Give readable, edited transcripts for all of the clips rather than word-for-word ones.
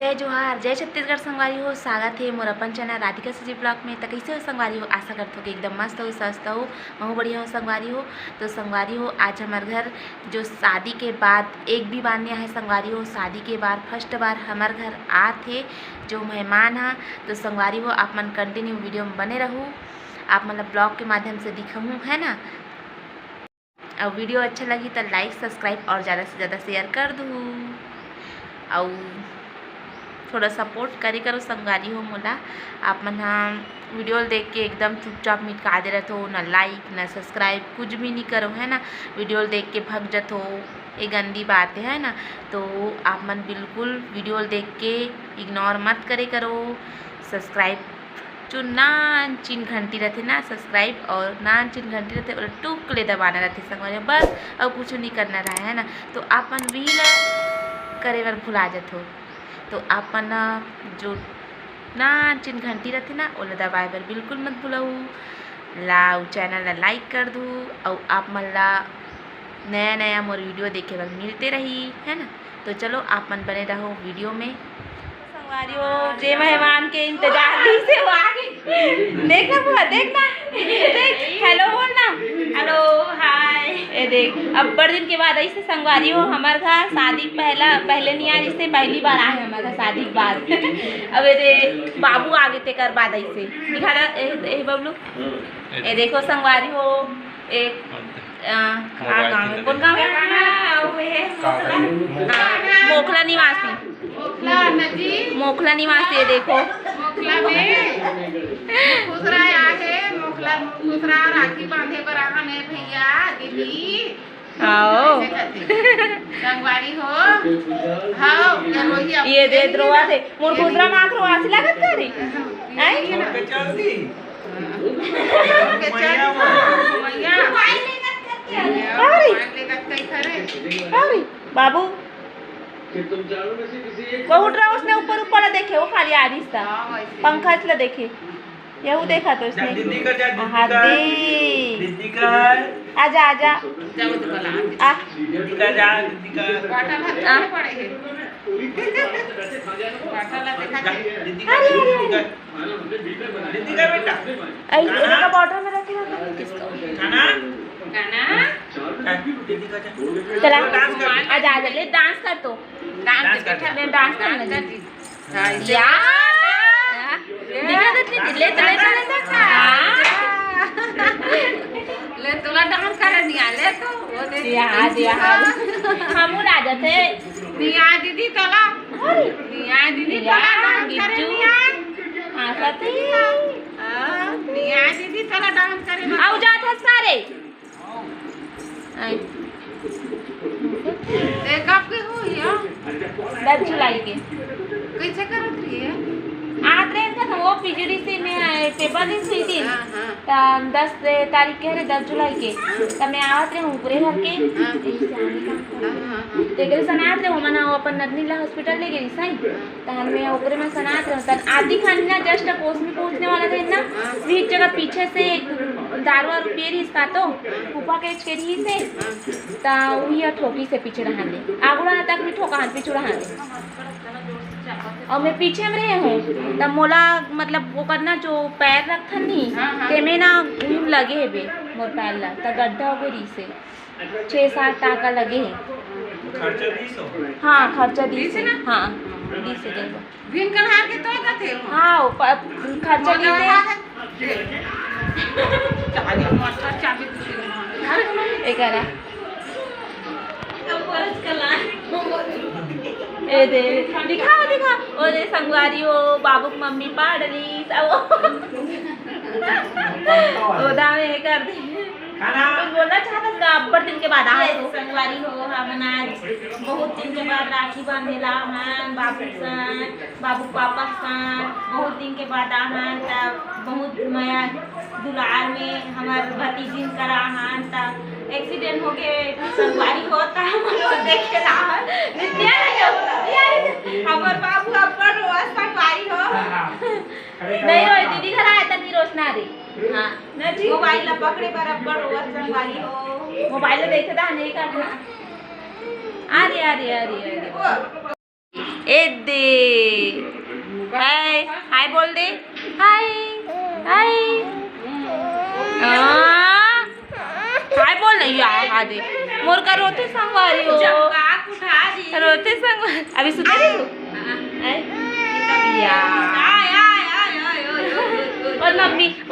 जय जोहार जय छत्तीसगढ़ संगवारी हो। स्वागत है मोर अपन चैनल राधिका सजी ब्लॉग में। तो कैसे हो संगवारी हो? आशा करते हो कि एकदम मस्त हो, स्वस्थ हो, बहुत बढ़िया हो संगवारी हो। तो संगवारी हो, आज हमारे घर जो शादी के बाद एक भी बार नहीं आए संगवारी हो। शादी के बाद फर्स्ट बार हमारे घर आ थे जो मेहमान है। तो संगवारी हो, आप मन कंटिन्यू वीडियो में बने रहूँ, आप मतलब ब्लॉग के माध्यम से दिखाऊँ है ना। और वीडियो अच्छा लगी तो लाइक सब्सक्राइब और ज़्यादा से ज़्यादा शेयर कर दूँ और थोड़ा सपोर्ट करे करो संगवारी हो मोला। आप मन वीडियो देख के एकदम चुपचाप मिटका दे रहे हो, ना लाइक ना सब्सक्राइब कुछ भी नहीं करो है ना। वीडियो देख के भग जत हो, ये गंदी बात है ना। तो आप मन बिल्कुल वीडियो देख के इग्नोर मत करे करो। सब्सक्राइब जो नान चिन्ह घंटी रहते ना, सब्सक्राइब और नान चिन्ह घंटी रहते और टूक ले दबाना रहते संगवारी बस, और कुछ नहीं करना रहा है ना। तो आप मन भी करे बर भुला जत हो। तो आपन जो ना चिन्ह घंटी रहती ना ओला दबाए बर बिल्कुल मत भूलऊ। लाउ चैनल ला लाइक कर दूँ और आप मन ला नया नया मोर वीडियो देखे बर मिलते रही है ना। तो चलो आप मन बने रहो वीडियो में। संगवारी हो, जे मेहमान के इंतजार दी से वो आगे देखना बुआ, देखना देख, हेलो बोलना, हेलो हाय। ये देख अब बड़े दिन के बाद ऐसे संगवारी हो हमारे घर शादी पहले नहीं आ, इससे पहली बार आए हमारे घर शादी के बाद। अब ये बाबू आगे ते कर बाद ऐसे दिखा ए बबलू। ये देखो संगवारी हो, एक गाँव में कौन गाँव है? मोखला निवासी, मोखला निवासी। ये देखो मोखला में खुसरा आहे, मोखला खुसरा राखी बांधे बर आने भैया दीदी आओ संगवारी हो। हाँ ये दे द्रोवा थे मोर खुसरा माख रोवा से लागत करी आई बाबू वो उठ रहा, उसने ऊपर ऊपर देखे, वो खाली आरिस्ता पंखा चला देखे, यहू देखा तो उसने। आजा आजा बॉर्डर में रखे चला आजा आजा ले डांस कर। तो डांस करना ले तोला डांस करे नहीं आले तो वो दे हम आ जाते निया दीदी तोला, निया दीदी तोला डांस करे निया। हां सती निया दीदी तोला डांस करे आओ जात है सारे ए कब के हो या 10 जुलाई के कैसे करत रही है? आज ट्रेन था वो पीजीडी से मैं पेपर दिन हुई थी 10 तारीख के है 10 जुलाई के। तब मैं आवत रहे हूँ पूरे घर के तेरे सनात रहे मना अपन नदनीला हॉस्पिटल ले गई सही। तहन मैं ऊपरे में सनात रहे तन आधी खानी ना जस्ट कोस में पहुंचने वाला थे ना, एक जगह पीछे से दारू और पिए रही इसका तो फूफा के के रही से ता वही ठोकी से पीछे रहा ले आगुड़ा तक में ठोका हाथ पीछे रहा ले और मैं पीछे में रहे हूँ। तब मोला मतलब वो करना जो पैर रखा नहीं ते में ना घूम लगे है बे मोर पैर ला त गड्ढा हो गई से 6-7 टाका लगे है। खर्चा 200। हाँ खर्चा 200 से ना। हाँ 200 से देबो दिन कन्हार के तो जाते हो। हाँ खर्चा 200 चाबी मोटर चाबी एक करा ए दे दिखा और संगवारी हो बाबू की मम्मी पाड़ली सब ओदा में कर दे तो बोलना चाहता अब्बर दिन के बाद आए हो संगवारी हो। हम आज बहुत दिन के बाद राखी बांधेला हन बाबू पापा सन बहुत दिन के बाद आहन तब बहुत माया दुलार में हमार भतीजी करा हन तब एक्सीडेंट हो के संगवारी होता हम देखे रहन नित्या हमार बाबू अब्बर रोज संगवारी हो नहीं रोई दीदी घर आए तनी रोशना रे। हाँ मोबाइल पकड़े पर अब्बर रोज संगवारी हो मोबाइल देखे था नहीं करना आ रही ए दे हाय बोल दे, हाय हाय हाय बोल नहीं यार दे मोर का रोते संगवारी हो रोते संगवारी अभी सुते तू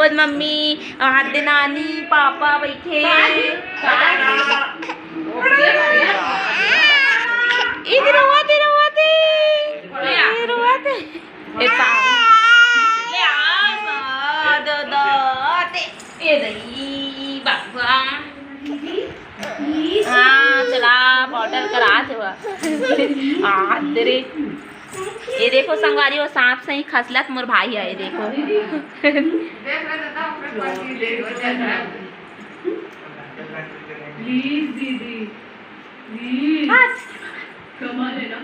और मम्मी हाथ दे नानी पापा बैठे इधर रोते रोते रोते ए पापा ले आ दो दो ए दई बाबा हाँ चला पाउडर करा दे रे ये देखो संगवारी हो सांप से ही खसलत मोर भाई है ये देखो प्लीज दीदी कमाल है ना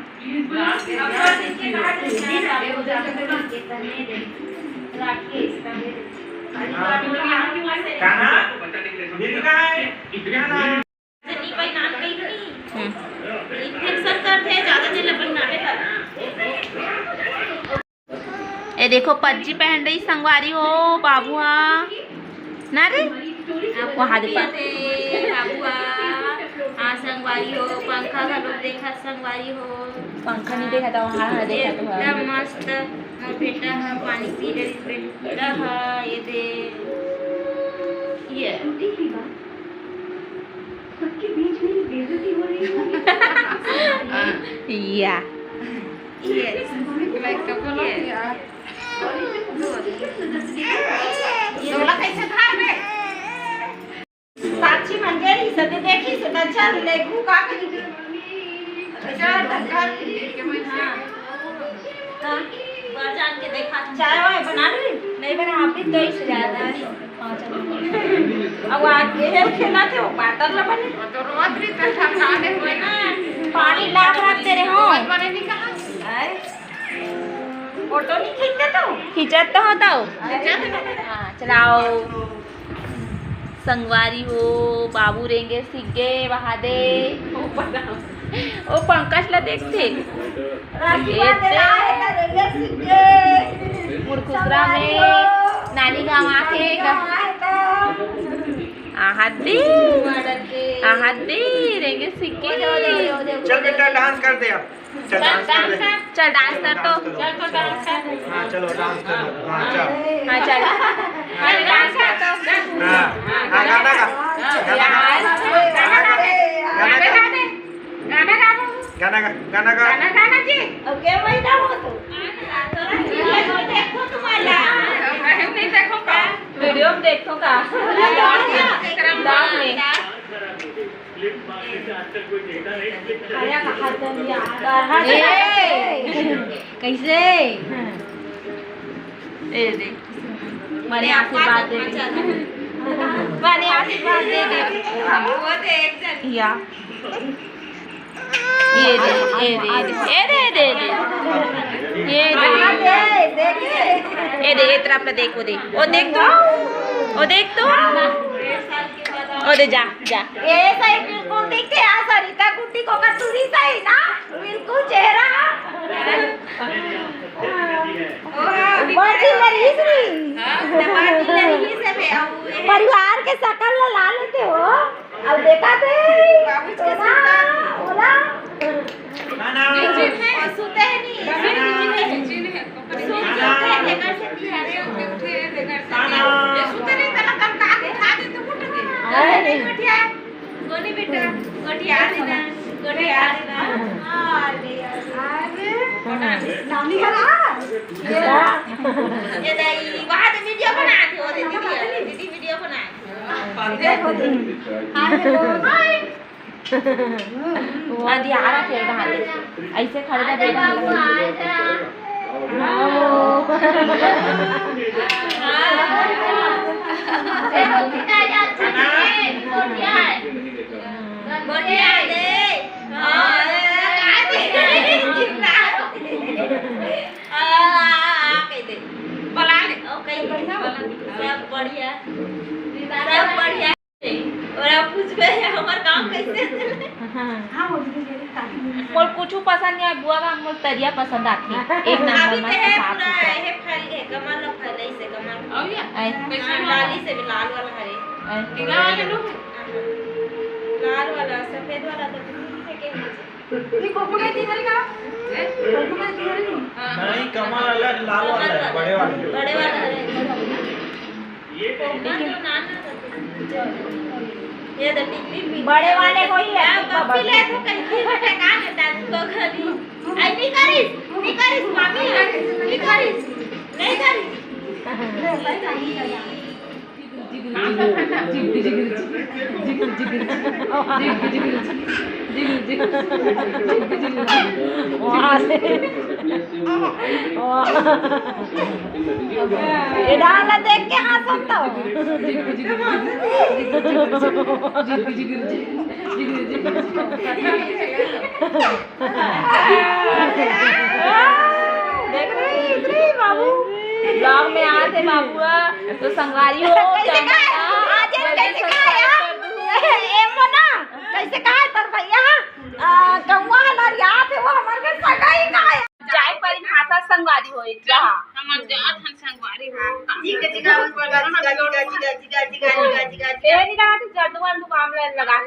ये देखो पज्जी पहन रही संगवारी हो बाबुआ ना रे आपको हाथ बाबुआ हाँ संगवारी हो पंखा का लोग देखा संगवारी हो पंखा नहीं देखा था वहाँ देखा तो एकदम मस्त मोर बेटा है पानी पी रहा ये दे ये सबके बीच में बेइज्जती हो रही है या साक्षी म्हणजे सध्या देखी सुद्धा लेखू का कधी जान के देखा चाय वाय बना ली नहीं बना आप भी तो ही ज्यादा अब आज खेल खेलना थे वो पातर ला बने तो रोज भी तो ठंडाने हुए ना पानी लाग रखते रहे हो बने नहीं कहा फोटो नहीं खींचते तो खिंचत तो होता हो हाँ चलाओ संगवारी हो बाबू रेंगे सीगे बहादे ओ पंकज ला देखते मुरखुसरा में नानी गाँव आके आहत दे रेंगे सीगे चल बेटा डांस कर दे अब चल डांस कर दे चल डांस कर तो चल तो डांस कर हाँ चलो डांस कर दो हाँ चल हाँ चल हाँ डांस कर तो हाँ हाँ गाना गा गाना गा गाना गा गाना जी ओके भाई ना हो तो देखो तुम्हारा नहीं देखो का वीडियो में देखो का डांस में कैसे मैंने आशीर्वाद दे मैंने आशीर्वाद दे दे या ये दे ये दे इतना अपना देखो दे ओ देख तो ओ दे जा ये सही बिल्कुल दिखते आ सरिता गुट्टी को कटोरी सही ना बिल्कुल चेहरा परिवार के शकल ला लेते हो अब देखा थे बोला सुते है गोनी बेटा गोटी आ देना नानी करा ये दई वहां तो वीडियो बनाते हो दीदी वीडियो बनाते आदि आ रहा थे वहाँ ऐसे खड़े था बेटा सब बढ़िया और आप कुछ हमारे काम कैसे मोल कुछ पसंद नहीं है बुआ का मोल तरिया पसंद आती एक नंबर अभी मस्त तो है साफ पूरा सुथरा है लाली से भी लाल वाला है नीला वाले लो लाल वाला सफेद वाला तो किसी के ये कोको का इधर का कोको का इधर नहीं कमल अलग लाल वाला है बड़े वाले बड़े वाला है ये तो टिकली बड़े वाले को ही है कभी ले तो कहीं से का देता तो खाली आई नहीं करिस मामी नहीं करिस ये डाला देख के हंसता हूँ देख रही बाबू ब्लॉग में आते बाबू तो संगवारी हो कैसे कहा तर भैया कौवा लरिया थे वो हमारे घर सगा ही कहा जाय पर भाषा संगवारी हो एक रहा हमर जात हम संगवारी हो जी के जिगा ए निकाला तो जड़ुआ दुकान लगा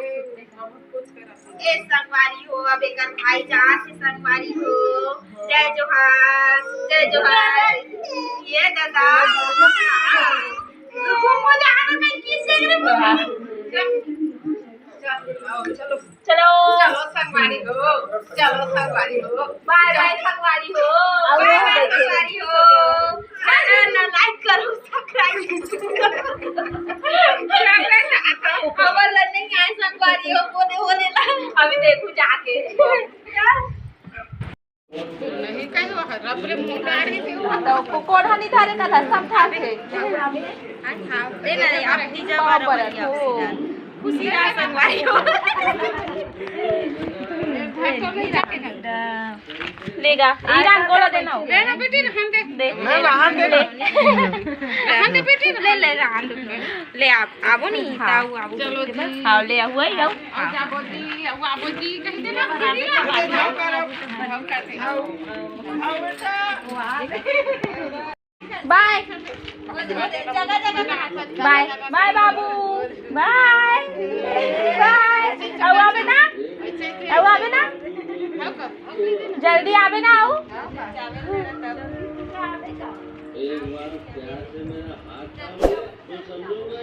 ए संगवारी हो अब एकर भाई जात से संगवारी हो जय जोहार ये दादा घूमो जाना मैं किसे चलो संगवारी हो बाय बाय संगवारी हो ना लाइक करो सब्सक्राइब खबर लेने के आए संगवारी हो बोले ला अभी देखो जाके नहीं कहीं वो रबले मुंडार ही थी तो कोकोड़ा नहीं धारे का था सब था थे ए नहीं अपनी जगह पर खुशी रहा संगवारी हो लेगा ईरान कोला देना हो लेना बेटी रहन दे दे रहन दे रहन दे बेटी ले रहन ले आप आबो नहीं ताऊ आबो चलो जी हां ले हुआ ही आओ आबो जी कह देना बेटी हम करते आओ बेटा बाय बाय बाय बाबू बाय बाय आवे ना जल्दी आवे ना आओ एक बार प्यार से मेरा हाथ थाम लो तो समझोगे